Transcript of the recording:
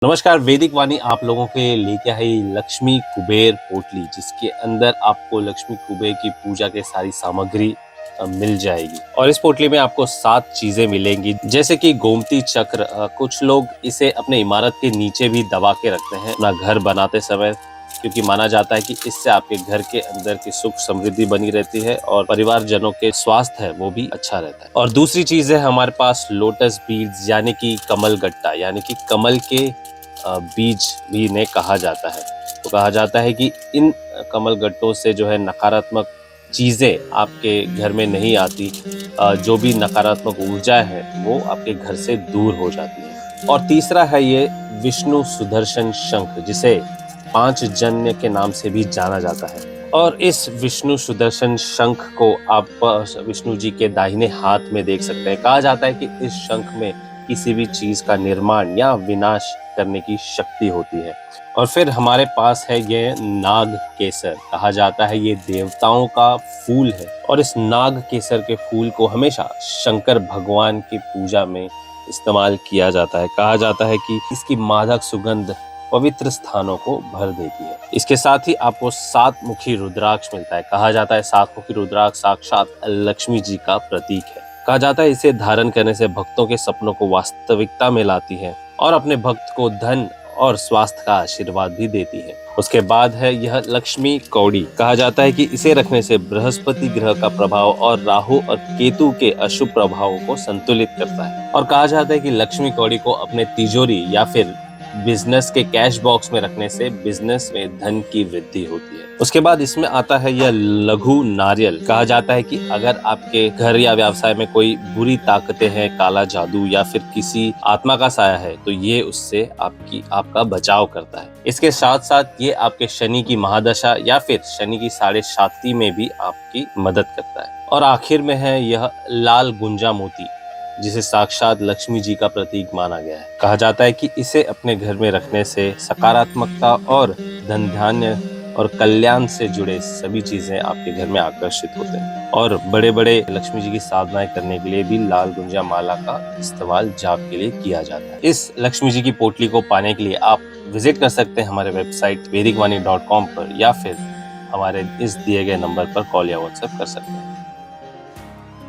नमस्कार, वैदिक वाणी आप लोगों के लिए लेके आई लक्ष्मी कुबेर पोटली, जिसके अंदर आपको लक्ष्मी कुबेर की पूजा के सारी सामग्री मिल जाएगी। और इस पोटली में आपको 7 चीजें मिलेंगी, जैसे कि गोमती चक्र। कुछ लोग इसे अपने इमारत के नीचे भी दबा के रखते हैं अपना घर बनाते समय, क्योंकि माना जाता है कि इससे आपके घर के अंदर की सुख समृद्धि बनी रहती है और परिवारजनों के स्वास्थ्य है वो भी अच्छा रहता है। और दूसरी चीज है हमारे पास लोटस बीड्स, यानी कि कमल गट्टा, यानी कि कमल के बीज भी इन्हें कहा जाता है। तो कहा जाता है कि इन कमल गट्टों से जो है नकारात्मक चीजें आपके घर में नहीं आती, जो भी नकारात्मक ऊर्जा है वो आपके घर से दूर हो जाती है। और तीसरा है ये विष्णु सुदर्शन शंख, जिसे 5 जन्य के नाम से भी जाना जाता है। और इस विष्णु सुदर्शन शंख को आप विष्णु जी के दाहिने हाथ में देख सकते हैं। कहा जाता है कि इस शंख में किसी भी चीज का निर्माण या विनाश करने की शक्ति होती है। और फिर हमारे पास है ये नाग केसर। कहा जाता है ये देवताओं का फूल है, और इस नाग केसर के फूल को हमेशा शंकर भगवान की पूजा में इस्तेमाल किया जाता है। कहा जाता है कि इसकी मादक सुगंध पवित्र स्थानों को भर देती है। इसके साथ ही आपको 7 मुखी रुद्राक्ष मिलता है। कहा जाता है 7 मुखी रुद्राक्ष साक्षात लक्ष्मी जी का प्रतीक है। कहा जाता है इसे धारण करने से भक्तों के सपनों को वास्तविकता में लाती है और अपने भक्त को धन और स्वास्थ्य का आशीर्वाद भी देती है। उसके बाद है यह लक्ष्मी कौड़ी। कहा जाता है कि इसे रखने से बृहस्पति ग्रह का प्रभाव और राहु और केतु के अशुभ प्रभावों को संतुलित करता है। और कहा जाता है कि लक्ष्मी कौड़ी को अपने तिजोरी या फिर बिजनेस के कैश बॉक्स में रखने से बिजनेस में धन की वृद्धि होती है। उसके बाद इसमें आता है यह लघु नारियल। कहा जाता है कि अगर आपके घर या व्यवसाय में कोई बुरी ताकतें हैं, काला जादू या फिर किसी आत्मा का साया है, तो ये उससे आपका बचाव करता है। इसके साथ साथ ये आपके शनि की महादशा या फिर शनि की 7.5 में भी आपकी मदद करता है। और आखिर में है यह लाल गुंजा मोती, जिसे साक्षात लक्ष्मी जी का प्रतीक माना गया है। कहा जाता है कि इसे अपने घर में रखने से सकारात्मकता और धन धान्य और कल्याण से जुड़े सभी चीजें आपके घर में आकर्षित होते हैं। और बड़े बड़े लक्ष्मी जी की साधनाएं करने के लिए भी लाल गुंजा माला का इस्तेमाल जाप के लिए किया जाता है। इस लक्ष्मी जी की पोटली को पाने के लिए आप विजिट कर सकते हैं हमारे वेबसाइट vedicwani.com पर, या फिर हमारे इस दिए गए नंबर पर कॉल या व्हाट्सएप कर सकते हैं।